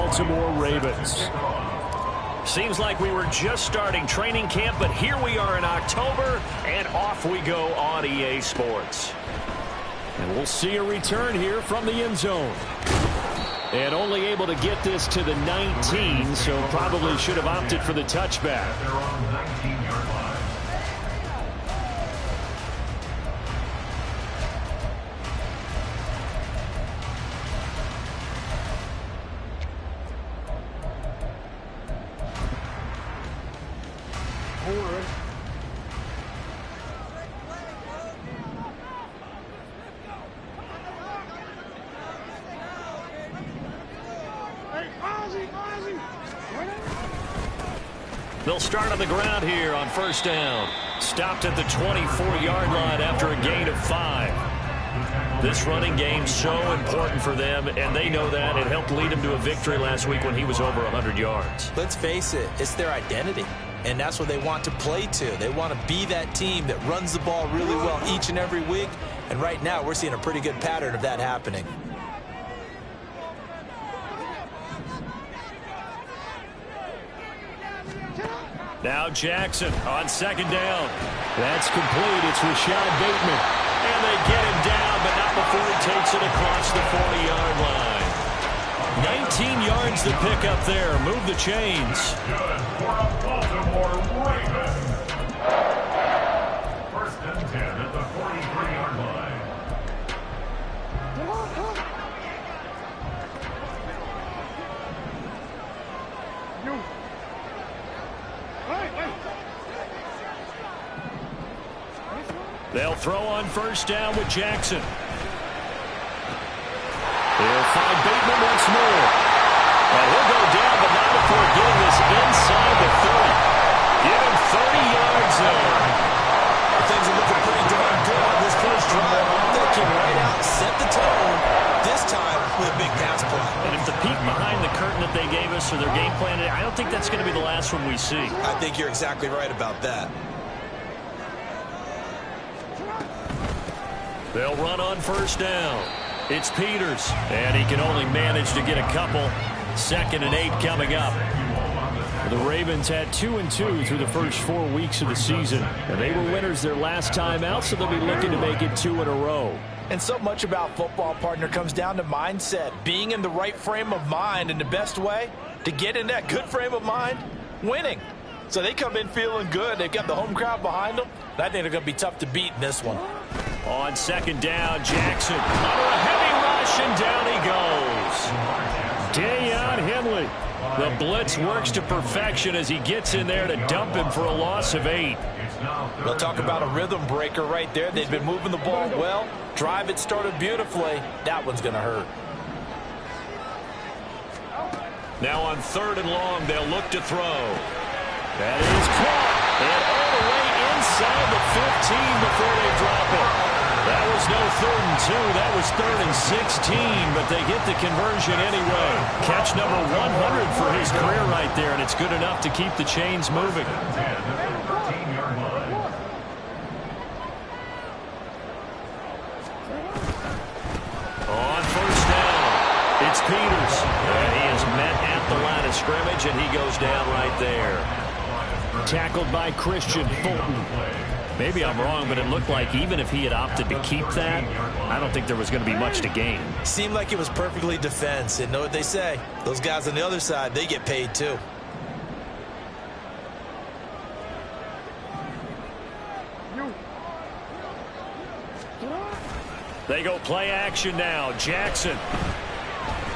Baltimore Ravens. Seems like we were just starting training camp, but here we are in October, and off we go on EA Sports. And we'll see a return here from the end zone. And only able to get this to the 19, so probably should have opted for the touchback. They'll start on the ground here on first down. Stopped at the 24-yard line after a gain of 5. This running game's so important for them, and they know that. It helped lead them to a victory last week when he was over 100 yards. Let's face it, it's their identity, and that's what they want to play to. They want to be that team that runs the ball really well each and every week, and right now we're seeing a pretty good pattern of that happening. Now Jackson on second down. That's complete. It's Rashad Bateman. And they get him down, but not before he takes it across the 40-yard line. 19 yards to pick up there. Move the chains. Good for a Baltimore Ravens. First and 10 at the 43-yard line. They'll throw on first down with Jackson. They'll find Bateman once more. And he'll go down, but not before getting this inside the 30. Give him 30 yards there. Things are looking pretty darn good on this first drive. They came right out and set the tone, this time with a big pass play. And if the peek behind the curtain that they gave us or their game plan, I don't think that's going to be the last one we see. I think you're exactly right about that. They'll run on first down. It's Peters, and he can only manage to get a couple. 2nd and 8 coming up. The Ravens had 2-2 through the first 4 weeks of the season, and they were winners their last time out, so they'll be looking to make it 2 in a row. And so much about football, partner, comes down to mindset, being in the right frame of mind, and the best way to get in that good frame of mind, winning. So they come in feeling good. They've got the home crowd behind them. I think they're going to be tough to beat in this one. On second down, Jackson under a heavy rush, and down he goes. Deion Henley. The blitz works to perfection as he gets in there to dump him for a loss of 8. We'll talk about a rhythm breaker right there. They've been moving the ball well. Drive it started beautifully. That one's going to hurt. Now on 3rd and long, they'll look to throw. That is caught. And all the way inside the 15 before they drop it. That was no 3rd and 2. That was 3rd and 16, but they get the conversion anyway. Catch number 100 for his career right there, and it's good enough to keep the chains moving. On first down, it's Peters. And he is met at the line of scrimmage, and he goes down right there. Tackled by Christian Fulton. Maybe I'm wrong, but it looked like even if he had opted to keep that, I don't think there was going to be much to gain. Seemed like it was perfectly defense. And know what they say? Those guys on the other side, they get paid too. They go play action now. Jackson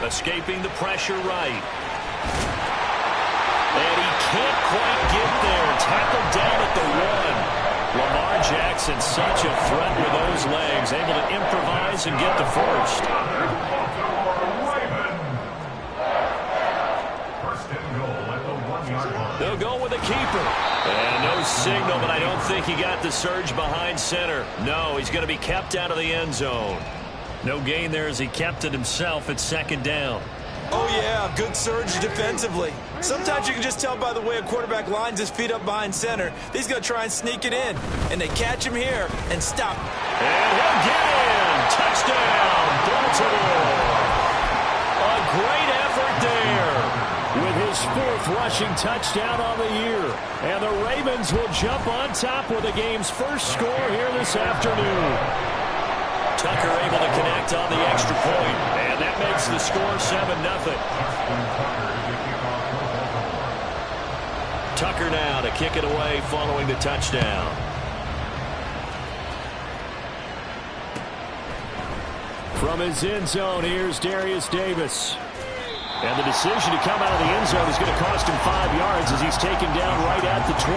escaping the pressure right. And he can't quite get there. Tackled down at the 1. Lamar Jackson, such a threat with those legs, able to improvise and get the first. They'll go with a keeper. And no signal, but I don't think he got the surge behind center. No, he's going to be kept out of the end zone. No gain there as he kept it himself at 2nd down. Oh, yeah, good surge defensively. Sometimes you can just tell by the way a quarterback lines his feet up behind center. He's going to try and sneak it in. And they catch him here and stop. And he'll get in. Touchdown, Baltimore. A great effort there. his 4th rushing touchdown on the year. And the Ravens will jump on top with the game's first score here this afternoon. Tucker able to connect on the extra point, and that makes the score 7-0. Tucker now to kick it away following the touchdown. From his end zone, here's Darius Davis. And the decision to come out of the end zone is going to cost him 5 yards as he's taken down right at the 20.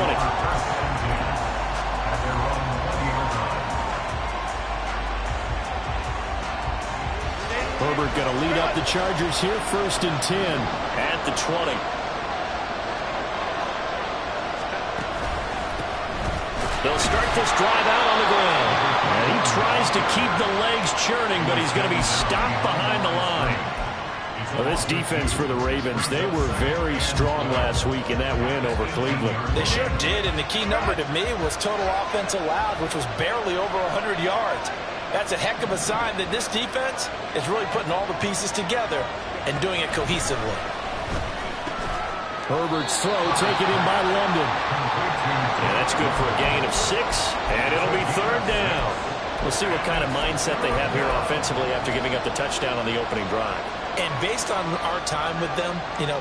Herbert going to lead up the Chargers here, 1st and 10. At the 20. They'll start this drive out on the ground. And he tries to keep the legs churning, but he's going to be stopped behind the line. Well, this defense for the Ravens, they were very strong last week in that win over Cleveland. They sure did, and the key number to me was total offense allowed, which was barely over 100 yards. That's a heck of a sign that this defense is really putting all the pieces together and doing it cohesively. Herbert's throw taken in by London. Yeah, that's good for a gain of 6, and it'll be 3rd down. We'll see what kind of mindset they have here offensively after giving up the touchdown on the opening drive. And based on our time with them,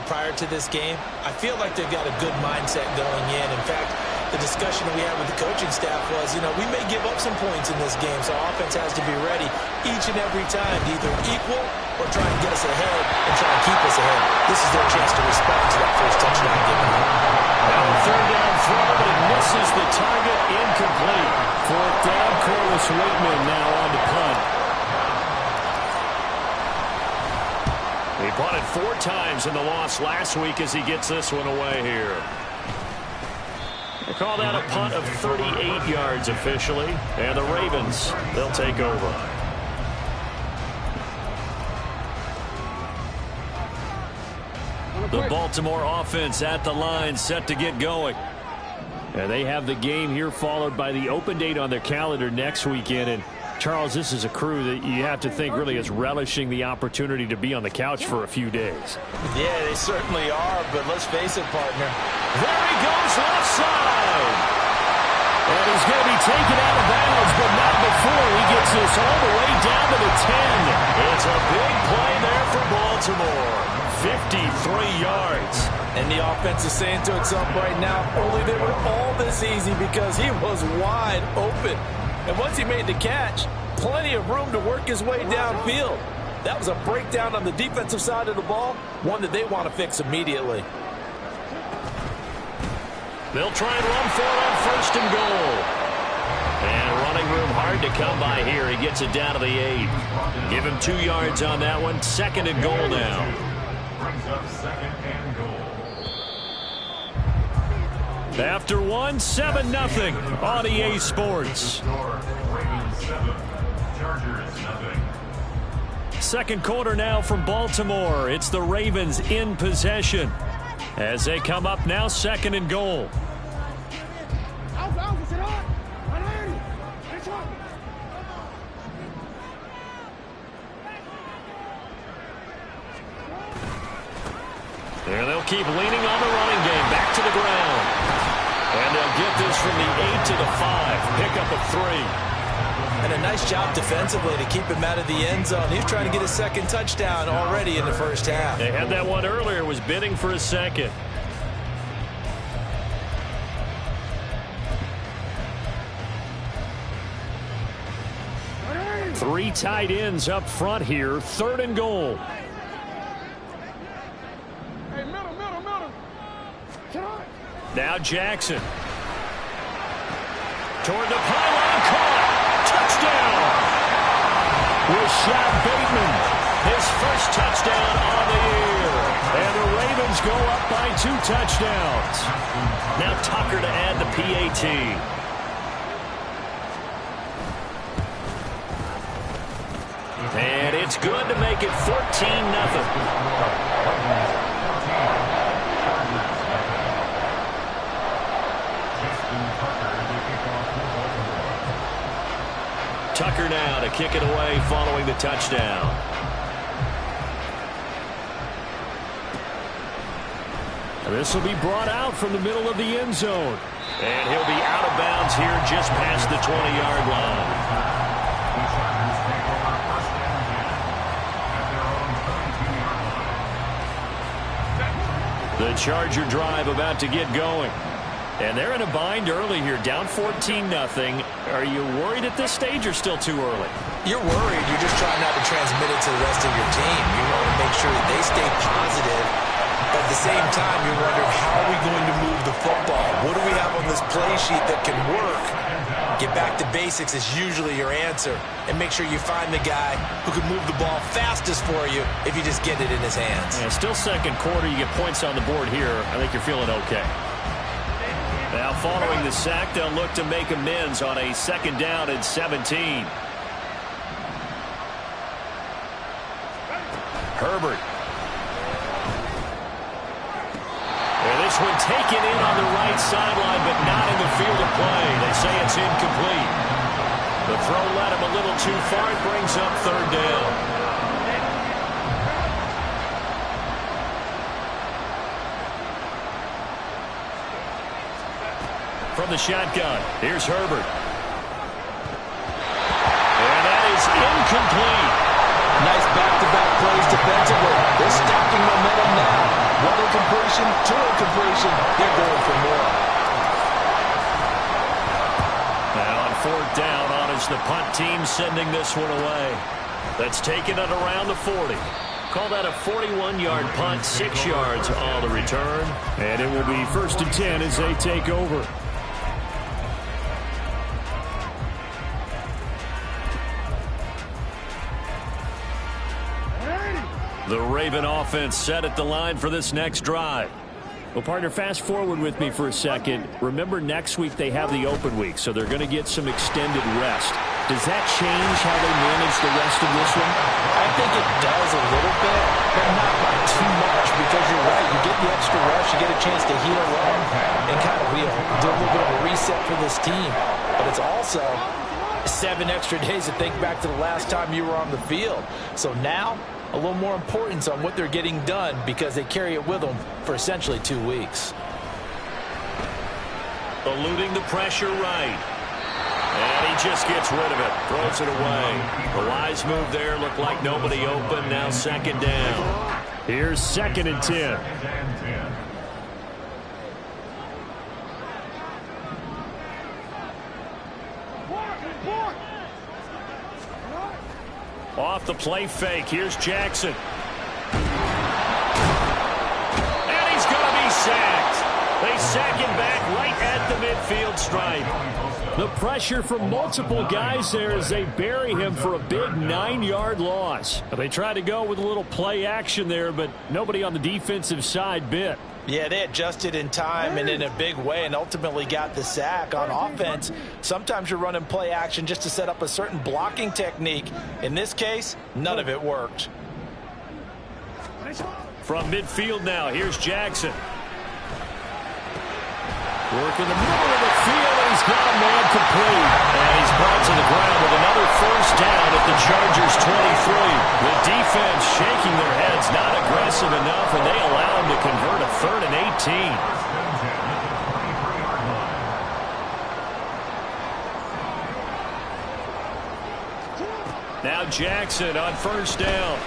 prior to this game, I feel like they've got a good mindset going in. In fact, the discussion that we had with the coaching staff was, we may give up some points in this game, so offense has to be ready each and every time to either equal or try and get us ahead and try and keep us ahead. This is their chance to respond to that first touchdown given up. Now the 3rd down throw, but it misses the target, incomplete. 4th down, Corliss Waitman now on the punt. He punted 4 times in the loss last week as he gets this one away here. They call that a punt of 38 yards officially. And the Ravens, they'll take over. The Baltimore offense at the line, set to get going. And they have the game here followed by the open date on their calendar next weekend. And Charles, this is a crew that you have to think really is relishing the opportunity to be on the couch for a few days. Yeah, they certainly are, but let's face it, partner. There he goes left side. And he's going to be taken out of bounds, but not before he gets this all the way down to the 10. It's a big play there for Baltimore. 53 yards. And the offense is saying to itself right now, only they were all this easy because he was wide open. And once he made the catch, plenty of room to work his way downfield. That was a breakdown on the defensive side of the ball, one that they want to fix immediately. They'll try and run for it on 1st and goal. And running room hard to come by here. He gets it down to the 8. Give him 2 yards on that one. 2nd and goal now. Brings up 2nd and goal. After 1, 7-0 on EA Sports. Ravens 7, Chargers 0. 2nd quarter now from Baltimore. It's the Ravens in possession as they come up now 2nd and goal. And they'll keep leaning on the running game. Back to the ground. And they'll get this from the 8 to the 5. Pick up a 3. And a nice job defensively to keep him out of the end zone. He's trying to get his 2nd touchdown already in the first half. They had that one earlier, was bidding for a 2nd. Three tight ends up front here. 3rd and goal. Now Jackson. Toward the pylon, caught. Touchdown. Rashad Bateman, his first touchdown on the year. And the Ravens go up by 2 touchdowns. Now Tucker to add the PAT. And it's good to make it 14-0. Tucker now to kick it away following the touchdown. This will be brought out from the middle of the end zone. And he'll be out of bounds here just past the 20-yard line. The Charger drive about to get going. And they're in a bind early here, down 14-0. Are you worried at this stage or still too early? You're worried. You're just trying not to transmit it to the rest of your team. You want to make sure that they stay positive. At the same time, you're wondering, how are we going to move the football? What do we have on this play sheet that can work? Get back to basics is usually your answer. And make sure you find the guy who can move the ball fastest for you if you just get it in his hands. Yeah, still second quarter. You get points on the board here. I think you're feeling okay. Now, following the sack, they'll look to make amends on a 2nd down and 17. Herbert. And this one taken in on the right sideline, but not in the field of play. They say it's incomplete. The throw led him a little too far. It brings up 3rd down. From the shotgun, here's Herbert. And that is incomplete. Nice back-to-back plays defensively. They're stacking momentum now. One incompletion, 2 incompletion. They're going for more. Now on 4th down, on is the punt team sending this one away. That's taken it around the 40. Call that a 41-yard punt, 6 yards on the return. And it will be 1st and 10 as they take over. The Raven offense set at the line for this next drive. Well, partner, fast forward with me for a second. Remember, next week they have the open week, so they're going to get some extended rest. Does that change how they manage the rest of this one? I think it does a little bit, but not by too much, because you're right. You get the extra rest, you get a chance to heal up and kind of do a little bit of a reset for this team. But it's also 7 extra days to think back to the last time you were on the field. So now, a little more importance on what they're getting done because they carry it with them for essentially 2 weeks. Eluding the pressure right. And he just gets rid of it. Throws it away. The wise move there. Looked like nobody open. Now 2nd down. Here's 2nd and 10. Off the play fake. Here's Jackson. And he's going to be sacked. They sack him back right at the midfield stripe. The pressure from multiple guys there as they bury him for a big 9-yard loss. They tried to go with a little play action there, but nobody on the defensive side bit. Yeah, they adjusted in time and in a big way and ultimately got the sack. On offense, sometimes you're running play action just to set up a certain blocking technique. In this case, none of it worked. From midfield now, here's Jackson. Work in the middle of the field, and he's got a man complete. And he's brought to the ground with another 1st down at the Chargers' 23. The defense shaking their heads, not aggressive enough, and they allow him to convert a 3rd and 18. Now Jackson on 1st down.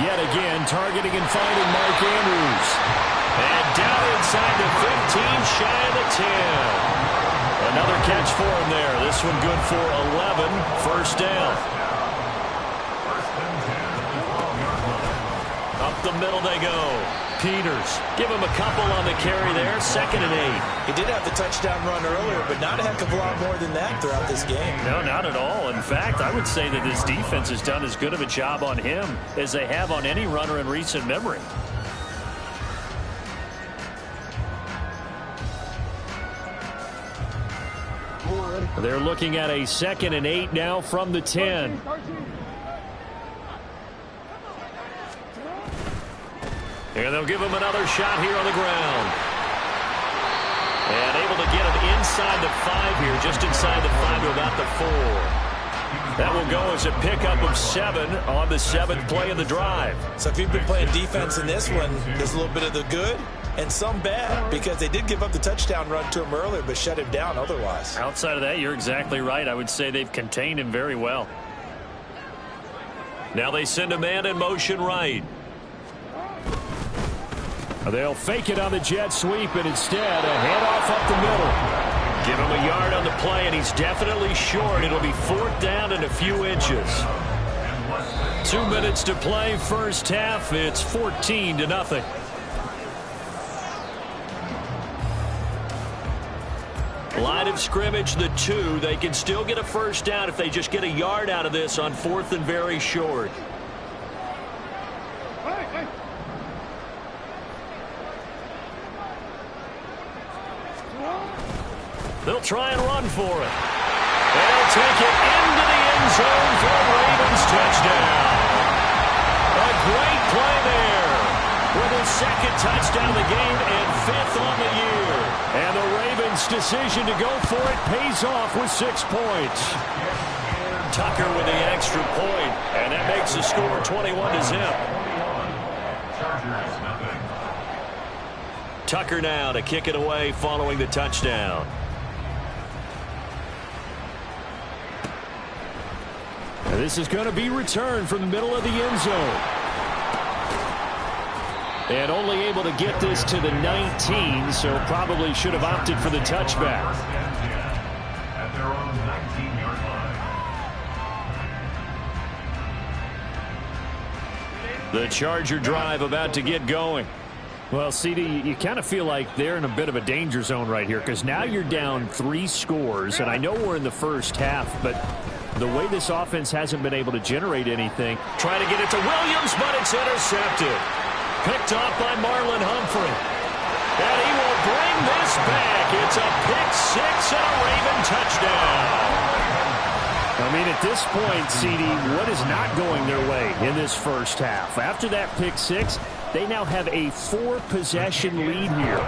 Yet again, targeting and finding Mark Andrews. And down inside the 15, shy of the 10. Another catch for him there. This one good for 11. 1st down. Up the middle they go. Peters. Give him a couple on the carry there. 2nd and 8. He did have the touchdown run earlier, but not a heck of a lot more than that throughout this game. No, not at all. In fact, I would say that this defense has done as good of a job on him as they have on any runner in recent memory. They're looking at a 2nd and 8 now from the 10. And they'll give him another shot here on the ground. And able to get him inside the 5 here, just inside the 5 to about the 4. That will go as a pickup of 7 on the 7th play of the drive. So if you've been playing defense in this one, there's a little bit of the good and some bad, because they did give up the touchdown run to him earlier, but shut him down otherwise. Outside of that, you're exactly right. I would say they've contained him very well. Now they send a man in motion right. They'll fake it on the jet sweep, and instead a handoff up the middle. Give him a yard on the play, and he's definitely short. It'll be 4th down and a few inches. 2 minutes to play, first half. It's 14-0. Line of scrimmage, the 2. They can still get a first down if they just get a yard out of this on 4th and very short. They'll try and run for it. They'll take it into the end zone for a Ravens touchdown. A great play there with his 2nd touchdown of the game and 5th on the year. And the Ravens' decision to go for it pays off with 6 points. Tucker with the extra point, and that makes the score 21-0. Tucker now to kick it away following the touchdown. This is going to be returned from the middle of the end zone. And only able to get this to the 19, so probably should have opted for the touchback. At their own 19-yard line. The Charger drive about to get going. Well, CD, you kind of feel like they're in a bit of a danger zone right here, because now you're down 3 scores, and I know we're in the first half, but the way this offense hasn't been able to generate anything. Trying to get it to Williams, but it's intercepted. Picked off by Marlon Humphrey. And he will bring this back. It's a pick 6 and a Raven touchdown. I mean, at this point, CD, what is not going their way in this first half? After that pick 6, they now have a 4-possession lead here.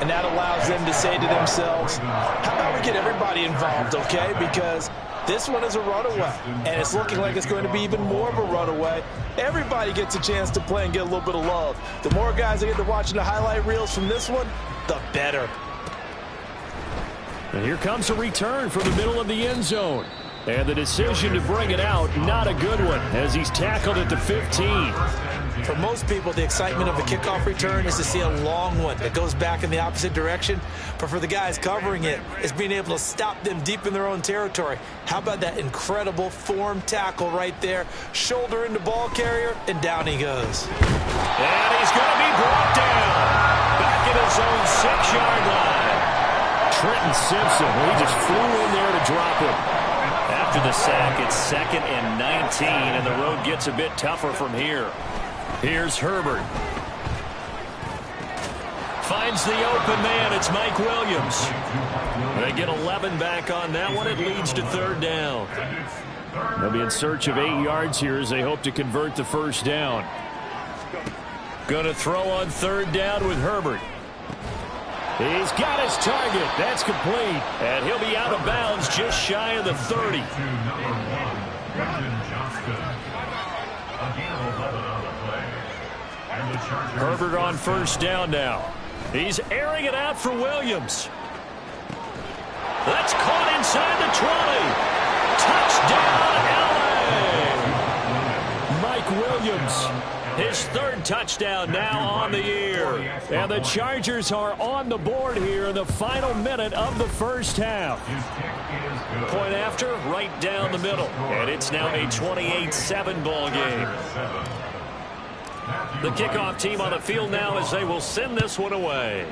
And that allows them to say to themselves, how about we get everybody involved, okay? Because this one is a runaway, and it's looking like it's going to be even more of a runaway. Everybody gets a chance to play and get a little bit of love. The more guys that get to watching the highlight reels from this one, the better. And here comes a return from the middle of the end zone. And the decision to bring it out, not a good one, as he's tackled at the 15. For most people, the excitement of a kickoff return is to see a long one that goes back in the opposite direction. But for the guys covering it, it's being able to stop them deep in their own territory. How about that incredible form tackle right there? Shoulder into ball carrier, and down he goes. And he's going to be brought down. Back at his own 6-yard line. Trenton Simpson, he just flew in there to drop him. After the sack, it's 2nd and 19, and the road gets a bit tougher from here. Here's Herbert. Finds the open man. It's Mike Williams. They get 11 back on that one. It leads to 3rd down. They'll be in search of 8 yards here as they hope to convert the first down. Going to throw on 3rd down with Herbert. He's got his target. That's complete. And he'll be out of bounds just shy of the 30. Herbert on first down now. He's airing it out for Williams. That's caught inside the 20. Touchdown, LA. Mike Williams. His 3rd touchdown now on the year. And the Chargers are on the board here in the final minute of the first half. Point after, right down the middle. And it's now a 28-7 ball game. The kickoff team on the field now as they will send this one away.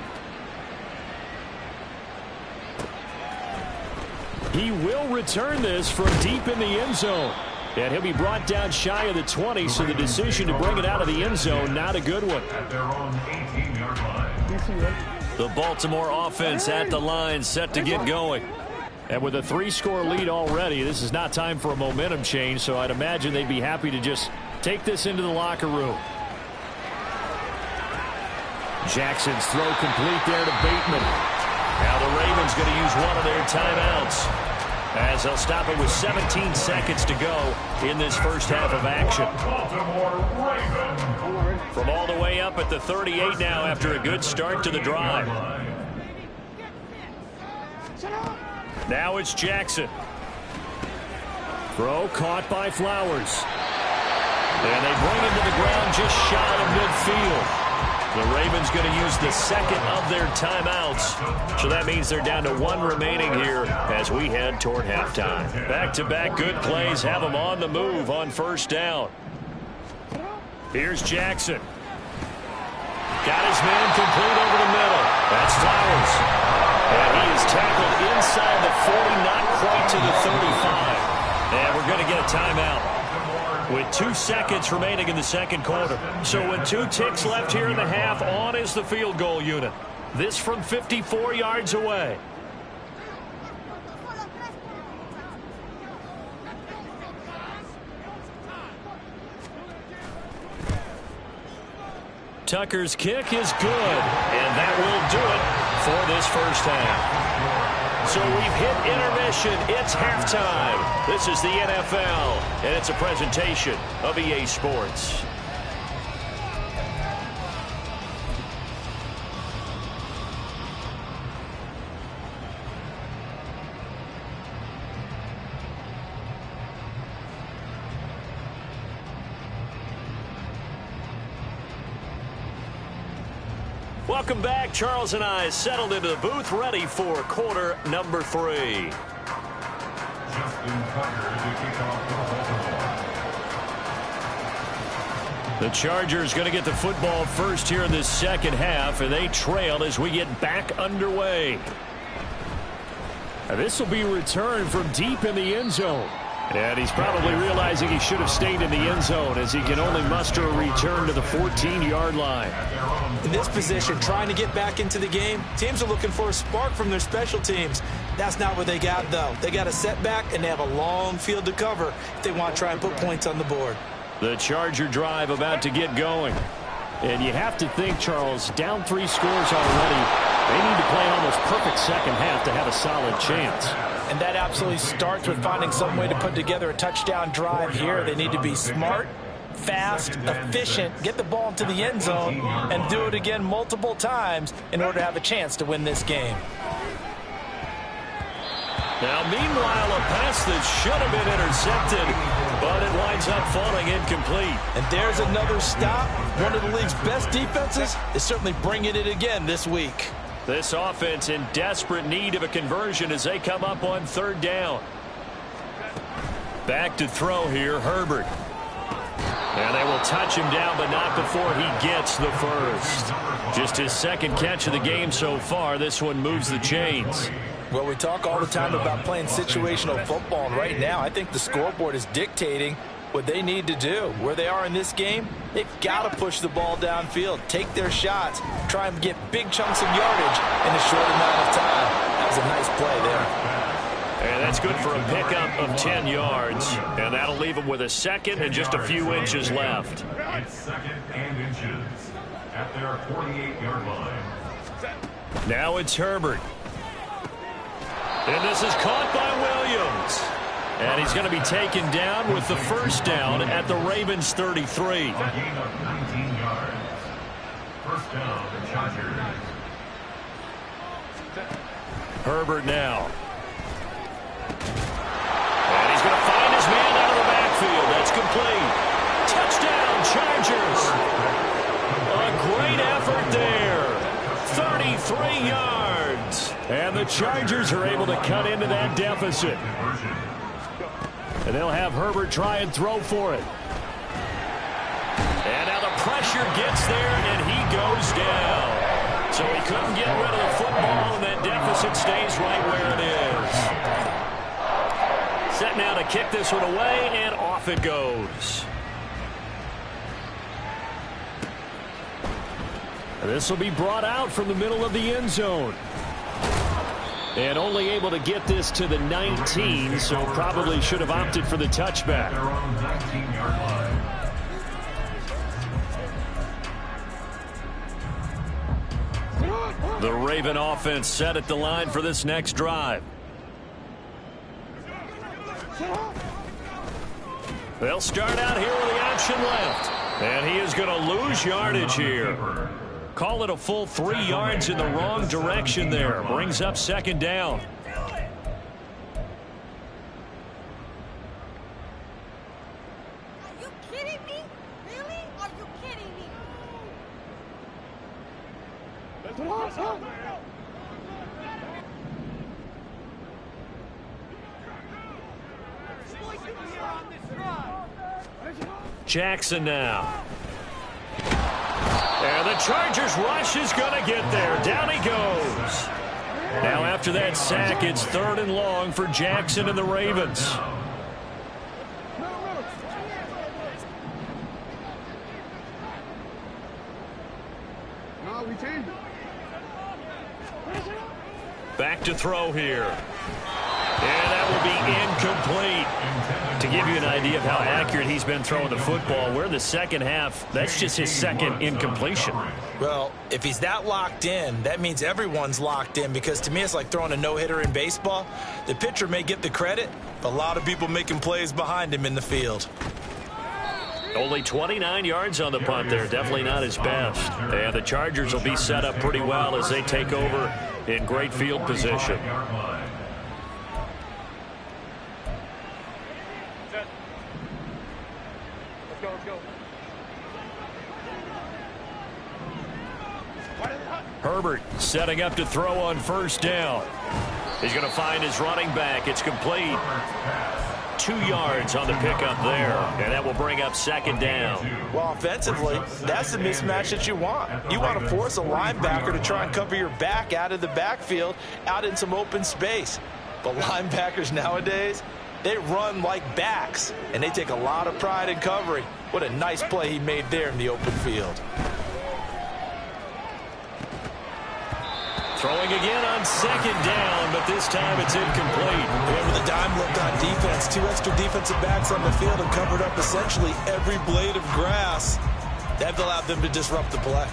He will return this from deep in the end zone. And he'll be brought down shy of the 20, so the decision to bring it out of the end zone, not a good one. At their own 18-yard line. The Baltimore offense at the line, set to get going. And with a 3-score lead already, this is not time for a momentum change, so I'd imagine they'd be happy to just take this into the locker room. Jackson's throw complete there to Bateman. Now the Ravens going to use one of their timeouts, as they'll stop it with 17 seconds to go in this first half of action. Baltimore Ravens. From all the way up at the 38 now after a good start to the drive. Now it's Jackson. Throw caught by Flowers. And they bring him to the ground just shy of midfield. The Ravens going to use the second of their timeouts. So that means they're down to one remaining here as we head toward halftime. Back-to-back good plays have them on the move on first down. Here's Jackson. Got his man complete over the middle. That's Flowers. And he is tackled inside the 40, not quite to the 35. And we're going to get a timeout with 2 seconds remaining in the second quarter. So with 2 ticks left here in the half, on is the field goal unit. This from 54 yards away. Tucker's kick is good, and that will do it for this first half. So we've hit intermission. It's halftime. This is the NFL, and it's a presentation of EA Sports. Welcome back. Charles and I settled into the booth, ready for quarter number 3. Justin Tucker to kick off the The Chargers going to get the football first here in this second half, and they trail as we get back underway. This will be returned from deep in the end zone. And he's probably realizing he should have stayed in the end zone as he can only muster a return to the 14-yard line. In this position, trying to get back into the game, teams are looking for a spark from their special teams. That's not what they got, though. They got a setback, and they have a long field to cover if they want to try and put points on the board. The Charger drive about to get going. And you have to think, Charles, down 3 scores already. They need to play an almost perfect second half to have a solid chance. And that absolutely starts with finding some way to put together a touchdown drive here. They need to be smart, fast, efficient, get the ball into the end zone, and do it again multiple times in order to have a chance to win this game. Now, meanwhile, a pass that should have been intercepted, but it winds up falling incomplete. And there's another stop. One of the league's best defenses is certainly bringing it again this week. This offense in desperate need of a conversion as they come up on third down. Back to throw here, Herbert. And they will touch him down, but not before he gets the first. Just his second catch of the game so far. This one moves the chains. Well, we talk all the time about playing situational football, and right now I think the scoreboard is dictating what they need to do. Where they are in this game, they've got to push the ball downfield, take their shots, try and get big chunks of yardage in a short amount of time. That was a nice play there. And that's good for a pickup of 10 yards. And that'll leave them with a second and just a few inches left. It's second and inches at their 48-yard line. Now it's Herbert. And this is caught by Williams. And he's going to be taken down with the first down at the Ravens 33. A gain of 19 yards. First down, the Chargers. Herbert now. And he's going to find his man out of the backfield. That's complete. Touchdown, Chargers. A great effort there. 33 yards. And the Chargers are able to cut into that deficit. And they'll have Herbert try and throw for it. And now the pressure gets there, and he goes down. So he couldn't get rid of the football, and that deficit stays right where it is. Set now to kick this one away, and off it goes. This will be brought out from the middle of the end zone. And only able to get this to the 19, so probably should have opted for the touchback. They're on the 19-yard line. The Raven offense set at the line for this next drive. They'll start out here with the option left. And he is going to lose yardage here. Call it a full 3 yards in the wrong direction there. Brings up second down. Jackson now. And the Chargers rush is going to get there. Down he goes. Now after that sack, it's 3rd and long for Jackson and the Ravens. Back to throw here. And that will be incomplete. To give you an idea of how accurate he's been throwing the football, we're in the second half. That's just his second incompletion. Well, if he's that locked in, that means everyone's locked in, because to me it's like throwing a no-hitter in baseball. The pitcher may get the credit, but a lot of people making plays behind him in the field. Only 29 yards on the punt there. Definitely not his best. And the Chargers will be set up pretty well as they take over in great field position. Herbert setting up to throw on first down. He's going to find his running back. It's complete. 2 yards on the pickup there, and that will bring up second down. Well, offensively, that's the mismatch that you want. You want to force a linebacker to try and cover your back out of the backfield, out in some open space. But linebackers nowadays, they run like backs, and they take a lot of pride in covering. What a nice play he made there in the open field. Throwing again on second down, but this time it's incomplete. Remember the dime looked on defense. 2 extra defensive backs on the field and covered up essentially every blade of grass. That allowed them to disrupt the play.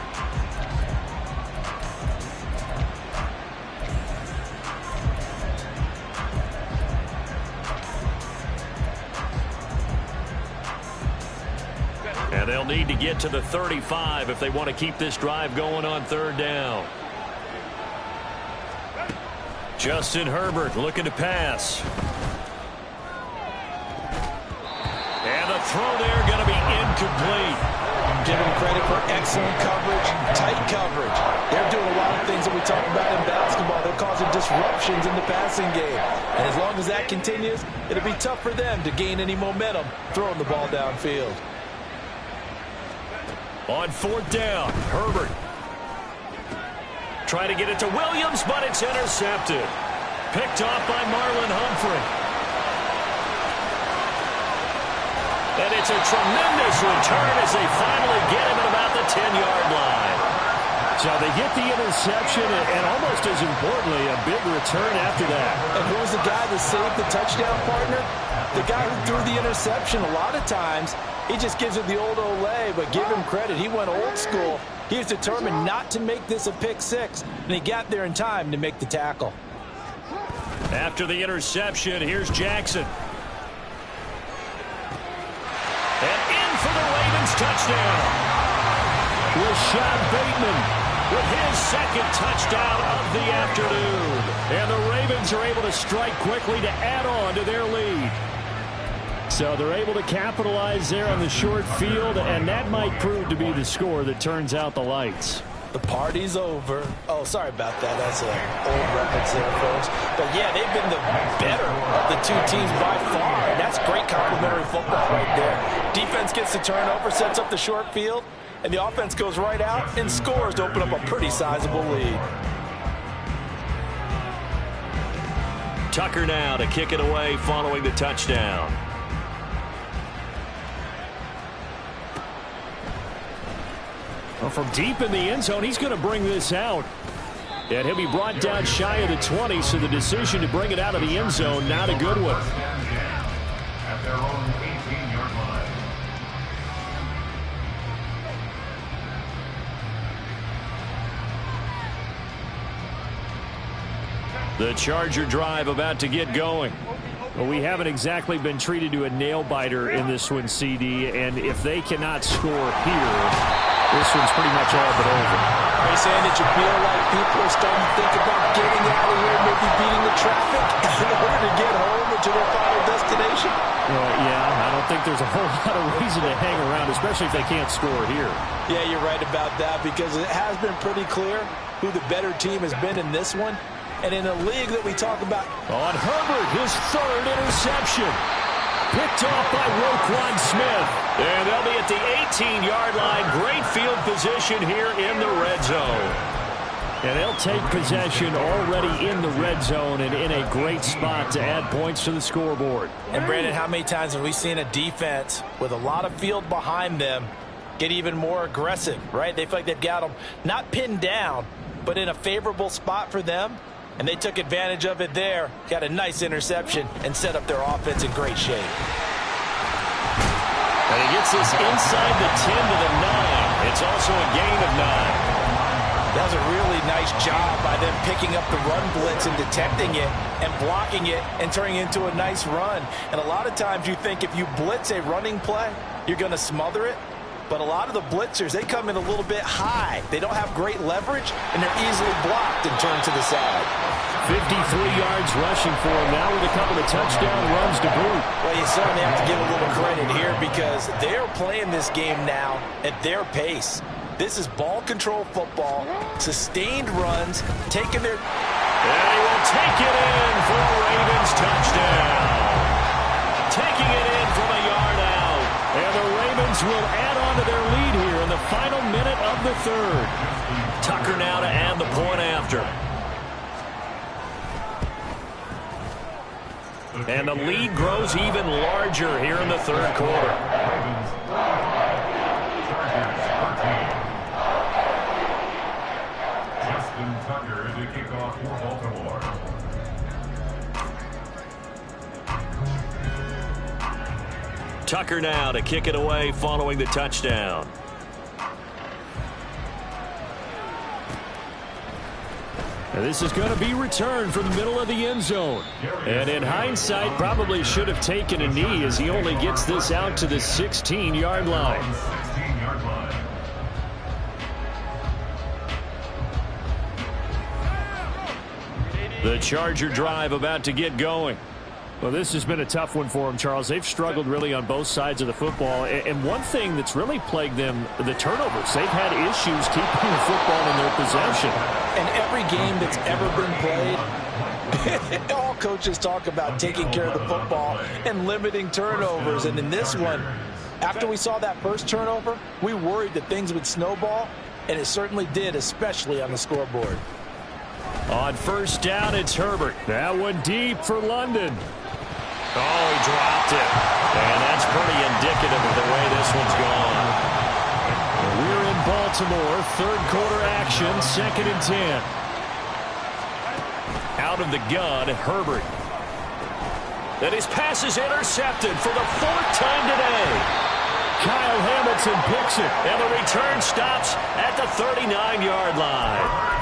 And they'll need to get to the 35 if they want to keep this drive going on third down. Justin Herbert looking to pass. And the throw there going to be incomplete. Give them credit for excellent coverage, tight coverage. They're doing a lot of things that we talk about in basketball. They're causing disruptions in the passing game. And as long as that continues, it'll be tough for them to gain any momentum throwing the ball downfield. On fourth down, Herbert. Trying to get it to Williams, but it's intercepted. Picked off by Marlon Humphrey. And it's a tremendous return as they finally get him at about the 10-yard line. So they get the interception, and almost as importantly, a big return after that. And who was the guy that saved the touchdown, partner? The guy who threw the interception. A lot of times, he just gives it the old Olay, but give him credit. He went old school. He was determined not to make this a pick six, and he got there in time to make the tackle. After the interception, here's Jackson. And in for the Ravens touchdown. Rashad Bateman with his second touchdown of the afternoon. And the Ravens are able to strike quickly to add on to their lead. So they're able to capitalize there on the short field, and that might prove to be the score that turns out the lights. The party's over. Oh, sorry about that. That's an old reference there, folks. But, yeah, they've been the better of the two teams by far. And that's great complementary football right there. Defense gets the turnover, sets up the short field, and the offense goes right out and scores to open up a pretty sizable lead. Tucker now to kick it away following the touchdown. Well, from deep in the end zone, he's going to bring this out. And he'll be brought down shy of the 20, so the decision to bring it out of the end zone, not a good one. At their own 18-yard line. The Charger drive about to get going. Well, we haven't exactly been treated to a nail-biter in this one, CD, and if they cannot score here, this one's pretty much all but over. Are you saying that you feel like people are starting to think about getting out of here, maybe beating the traffic in order to get home or to their final destination? Well, yeah, I don't think there's a whole lot of reason to hang around, especially if they can't score here. Yeah, you're right about that because it has been pretty clear who the better team has been in this one. And in a league that we talk about. On Herbert, his third interception. Picked off by Roquan Smith. And they'll be at the 18-yard line. Great field position here in the red zone. And they'll take possession already in the red zone and in a great spot to add points to the scoreboard. And, Brandon, how many times have we seen a defense with a lot of field behind them get even more aggressive, right? They feel like they've got them not pinned down, but in a favorable spot for them. And they took advantage of it there, got a nice interception, and set up their offense in great shape. And he gets this inside the 10 to the 9. It's also a gain of 9. That was a really nice job by them picking up the run blitz and detecting it and blocking it and turning it into a nice run. And a lot of times you think if you blitz a running play, you're going to smother it. But a lot of the blitzers, they come in a little bit high. They don't have great leverage, and they're easily blocked and turned to the side. 53 yards rushing for him now with a couple of touchdown runs to boot. Well, you certainly have to give a little credit here because they're playing this game now at their pace. This is ball control football, sustained runs, taking their... And he will take it in for a Ravens touchdown. Taking it in from a yard out. And the Ravens will add on to their lead here in the final minute of the third. Tucker now to add the point after. And the lead grows even larger here in the third quarter. Tucker to kick off for Baltimore. Tucker now to kick it away following the touchdown. And this is going to be returned from the middle of the end zone. And in hindsight, probably should have taken a knee as he only gets this out to the 16-yard line. 16-yard line. The Charger drive about to get going. Well, this has been a tough one for them, Charles. They've struggled really on both sides of the football. And one thing that's really plagued them, the turnovers. They've had issues keeping the football in their possession. And every game that's ever been played, all coaches talk about taking care of the football and limiting turnovers. And in this one, after we saw that first turnover, we worried that things would snowball, and it certainly did, especially on the scoreboard. On first down, it's Herbert. That one deep for London. Oh, he dropped it. And that's pretty indicative of the way this one's gone. We're in Baltimore. Third quarter action. 2nd and 10. Out of the gun, Herbert. Then his pass is intercepted for the 4th time today. Kyle Hamilton picks it. And the return stops at the 39-yard line.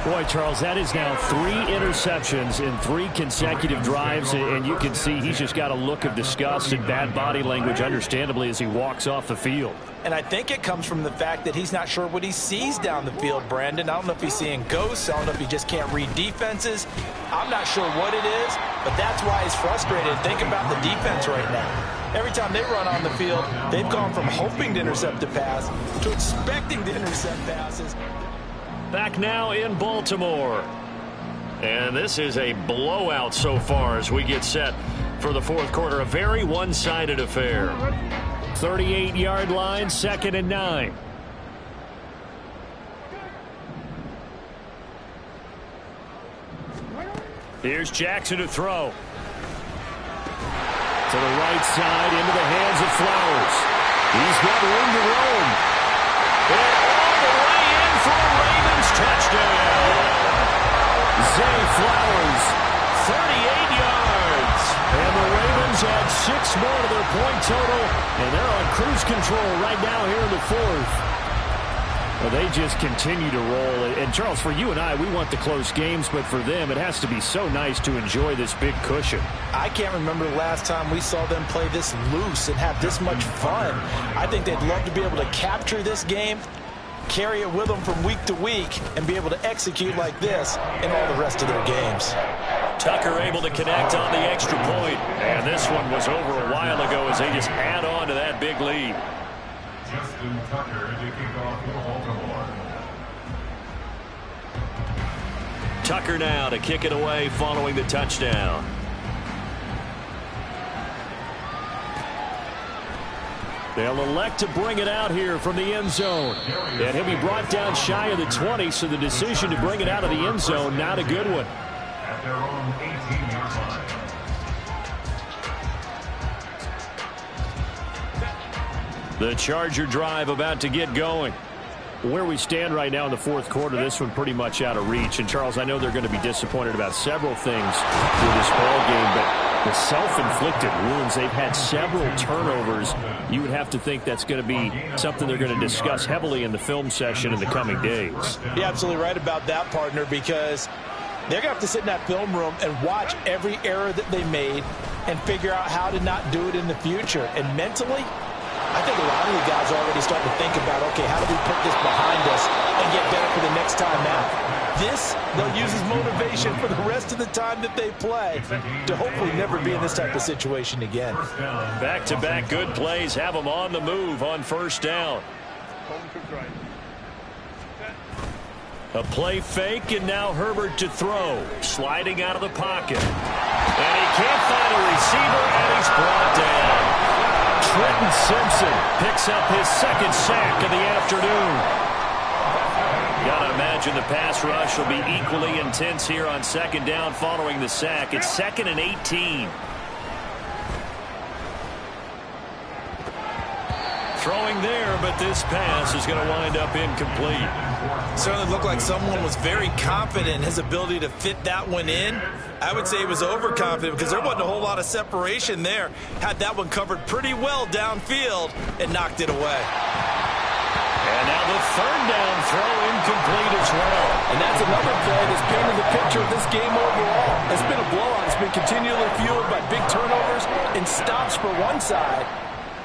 Boy, Charles, that is now 3 interceptions in 3 consecutive drives, and you can see he's just got a look of disgust and bad body language, understandably, as he walks off the field. And I think it comes from the fact that he's not sure what he sees down the field, Brandon. I don't know if he's seeing ghosts. I don't know if he just can't read defenses. I'm not sure what it is, but that's why he's frustrated. Think about the defense right now. Every time they run on the field, they've gone from hoping to intercept a pass to expecting to intercept passes. Back now in Baltimore. And this is a blowout so far as we get set for the 4th quarter. A very one-sided affair. 38-yard line, 2nd and 9. Here's Jackson to throw. To the right side, into the hands of Flowers. He's got room to roam. And all the way in for a Ravens touchdown. Zay Flowers, 38 yards. And the Ravens add 6 more to their point total, and they're on cruise control right now here in the 4th. Well, they just continue to roll. And, Charles, for you and I, we want the close games, but for them, it has to be so nice to enjoy this big cushion. I can't remember the last time we saw them play this loose and have this much fun. I think they'd love to be able to capture this game, carry it with them from week to week, and be able to execute like this in all the rest of their games. Tucker able to connect on the extra point. And this one was over a while ago as they just add on to that big lead. Justin Tucker to kick off for Baltimore. Tucker now to kick it away following the touchdown. They'll elect to bring it out here from the end zone. And he'll be brought down shy of the 20, so the decision to bring it out of the end zone, not a good one. At their own 18-yard line. The Charger drive about to get going. Where we stand right now in the fourth quarter, this one pretty much out of reach. And, Charles, I know they're going to be disappointed about several things with this ball game, but the self-inflicted wounds, they've had several turnovers. You would have to think that's going to be something they're going to discuss heavily in the film session in the coming days. You're absolutely right about that, partner, because they're going to have to sit in that film room and watch every error that they made and figure out how to not do it in the future. And mentally, I think a lot of the guys are already starting to think about, okay, how do we put this behind us and get better for the next time out? This, they'll use as motivation for the rest of the time that they play to hopefully never be in this type of situation again. Back-to-back good plays have them on the move on first down. A play fake, and now Herbert to throw. Sliding out of the pocket. And he can't find a receiver, and he's brought down. Trenton Simpson picks up his second sack of the afternoon. Gotta imagine the pass rush will be equally intense here on second down following the sack. It's 2nd and 18. Throwing there, but this pass is going to wind up incomplete. Certainly looked like someone was very confident in his ability to fit that one in. I would say he was overconfident because there wasn't a whole lot of separation there. Had that one covered pretty well downfield and knocked it away. And now the third down throw incomplete as well. And that's another play that's painted the picture of this game overall. It's been a blowout. It's been continually fueled by big turnovers and stops for one side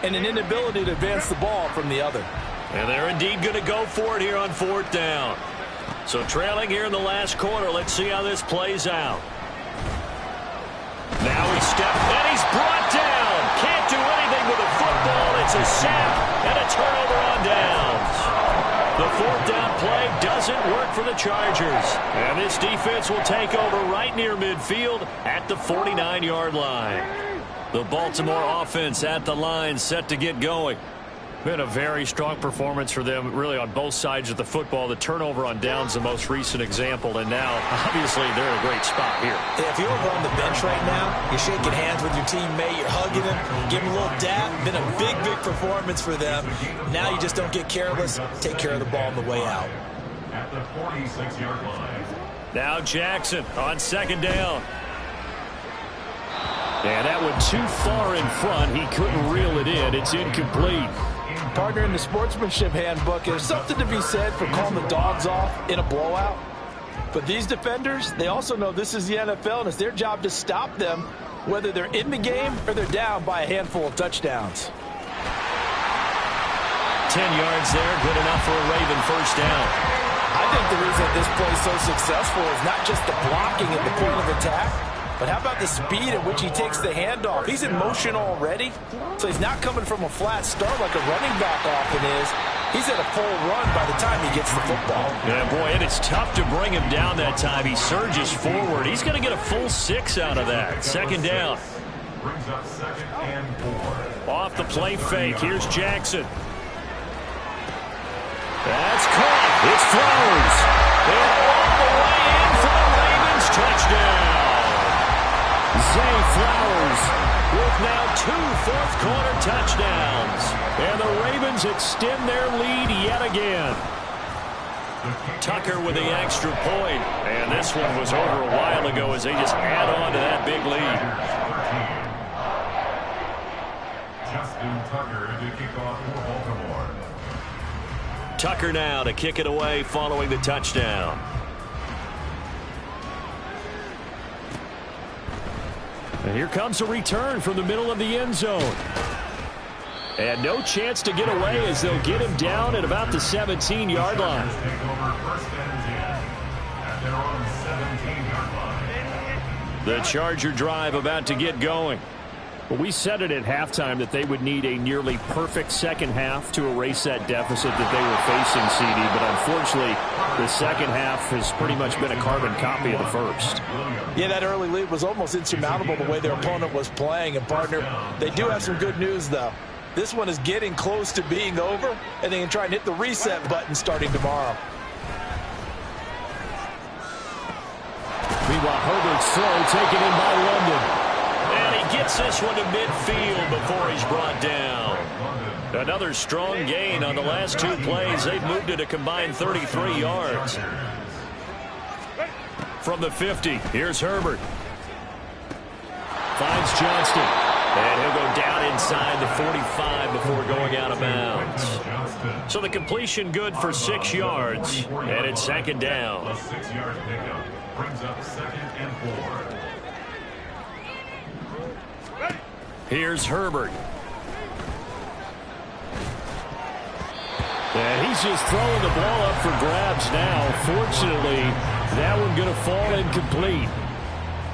and an inability to advance the ball from the other. And they're indeed going to go for it here on fourth down. So trailing here in the last quarter. Let's see how this plays out. Now he steps, and he's brought down. Can't do anything with the football. It's a sack and a turnover on downs. The fourth down play doesn't work for the Chargers. And this defense will take over right near midfield at the 49-yard line. The Baltimore offense at the line, set to get going. Been a very strong performance for them, really, on both sides of the football. The turnover on downs, the most recent example, and now, obviously, they're in a great spot here. If you were on the bench right now, you're shaking hands with your teammate, you're hugging him, giving him a little dap. Been a big, big performance for them. Now you just don't get careless. Take care of the ball on the way out. At the 46-yard line. Now Jackson on second down. And that one too far in front. He couldn't reel it in. It's incomplete. Partner, in the sportsmanship handbook, there's something to be said for calling the dogs off in a blowout. But these defenders, they also know this is the NFL, and it's their job to stop them, whether they're in the game or they're down by a handful of touchdowns. 10 yards there, good enough for a Raven first down. I think the reason this play is so successful is not just the blocking at the point of attack, but how about the speed at which he takes the handoff? He's in motion already, so he's not coming from a flat start like a running back often is. He's at a full run by the time he gets the football. Yeah, boy, and it's tough to bring him down that time. He surges forward. He's going to get a full 6 out of that. Second down. Brings up 2nd and 4. Off the play fake. Here's Jackson. That's caught. It's Flowers. And all the way in for the Ravens touchdown. Zay Flowers with now 2 fourth-quarter touchdowns. And the Ravens extend their lead yet again. Tucker with the extra point. And this one was over a while ago as they just add on to that big lead. Justin Tucker to kick off for Baltimore. Tucker now to kick it away following the touchdown. And here comes a return from the middle of the end zone. And no chance to get away as they'll get him down at about the 17-yard line. The Charger drive about to get going. Well, we said it at halftime that they would need a nearly perfect second half to erase that deficit that they were facing, CD. But unfortunately, the second half has pretty much been a carbon copy of the first. Yeah, that early lead was almost insurmountable the way their opponent was playing. And, partner, they do have some good news, though. This one is getting close to being over, and they can try and hit the reset button starting tomorrow. Meanwhile, Herbert's throw taken in by London. And he gets this one to midfield before he's brought down. Another strong gain on the last two plays. They've moved it a combined 33 yards. From the 50, here's Herbert. Finds Johnston. And he'll go down inside the 45 before going out of bounds. So the completion good for 6 yards. And it's second down. A 6-yard pickup brings up 2nd and 4. Here's Herbert. And he's just throwing the ball up for grabs now. Fortunately, that one going to fall incomplete.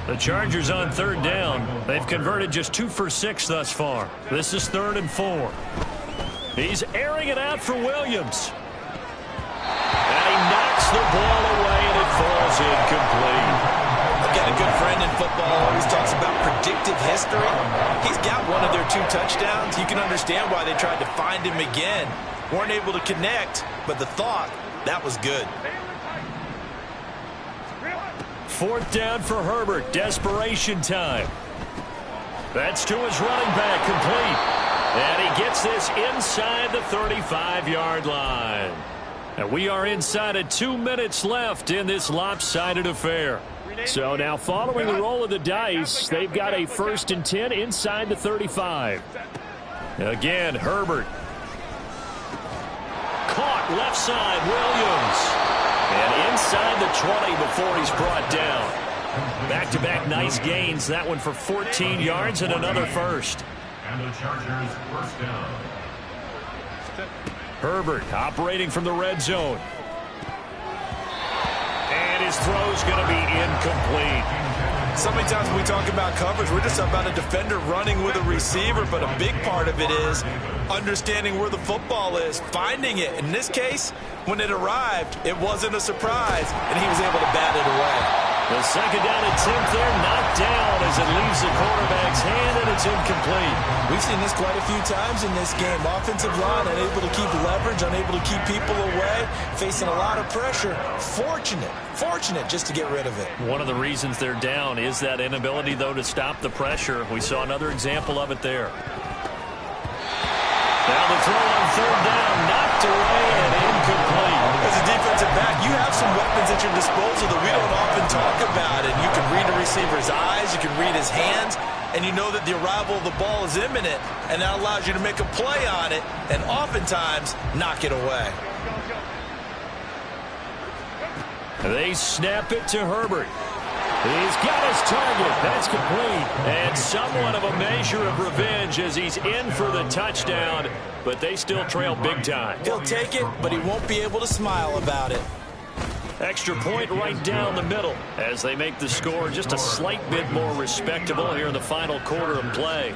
The Chargers on third down. They've converted just 2 for 6 thus far. This is 3rd and 4. He's airing it out for Williams. And he knocks the ball away, and it falls incomplete. I've got a good friend in football, always talks about predictive history. He's got one of their 2 touchdowns. You can understand why they tried to find him again. Weren't able to connect, but the thought, that was good. 4th down for Herbert. Desperation time. That's to his running back, complete. And he gets this inside the 35-yard line. And we are inside of 2 minutes left in this lopsided affair. So now following the roll of the dice, they've got a 1st and 10 inside the 35. Again, Herbert. Caught left side, Williams. And inside the 20 before he's brought down. Back-to-back nice gains. That one for 14 yards and another first. And the Chargers first down. Herbert operating from the red zone. And his throw's going to be incomplete. So many times when we talk about coverage, we're just about a defender running with a receiver, but a big part of it is understanding where the football is, finding it. In this case, when it arrived, it wasn't a surprise, and he was able to bat it away. The 2nd down attempt there knocked down as it leaves the quarterback's hand, and it's incomplete. We've seen this quite a few times in this game. Offensive line unable to keep leverage, unable to keep people away, facing a lot of pressure. Fortunate just to get rid of it. One of the reasons they're down is that inability, though, to stop the pressure. We saw another example of it there. Now the throw on 3rd down, knocked away and incomplete. As a defensive back, you have some weapons at your disposal that we don't often talk about. And you can read a receiver's eyes, you can read his hands, and you know that the arrival of the ball is imminent, and that allows you to make a play on it and oftentimes knock it away. They snap it to Herbert. He's got his target. That's complete. And somewhat of a measure of revenge as he's in for the touchdown, but they still trail big time. He'll take it, but he won't be able to smile about it. Extra point right down the middle as they make the score just a slight bit more respectable here in the final quarter of play.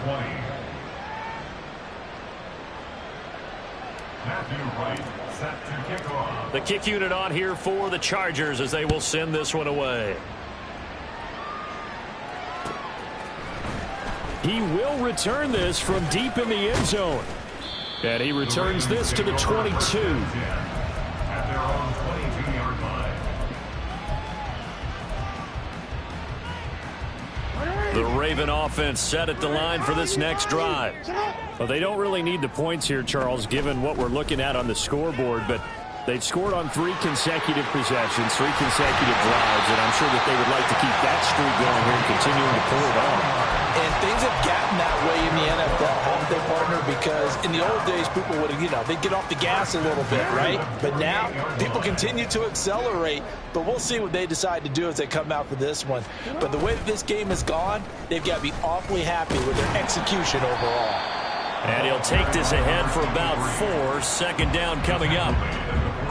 The kick unit on here for the Chargers as they will send this one away. He will return this from deep in the end zone. And he returns this to the 22. At their own 22-yard line. The Raven offense set at the line for this next drive. Well, they don't really need the points here, Charles, given what we're looking at on the scoreboard, but they've scored on 3 consecutive possessions, 3 consecutive drives, and I'm sure that they would like to keep that streak going here and continuing to pull it on. And things have gotten that way in the NFL, haven't they, partner? Because in the old days, people would, they'd get off the gas a little bit, right? But now, people continue to accelerate. But we'll see what they decide to do as they come out for this one. But the way that this game has gone, they've got to be awfully happy with their execution overall. And he'll take this ahead for about 4. Second down coming up.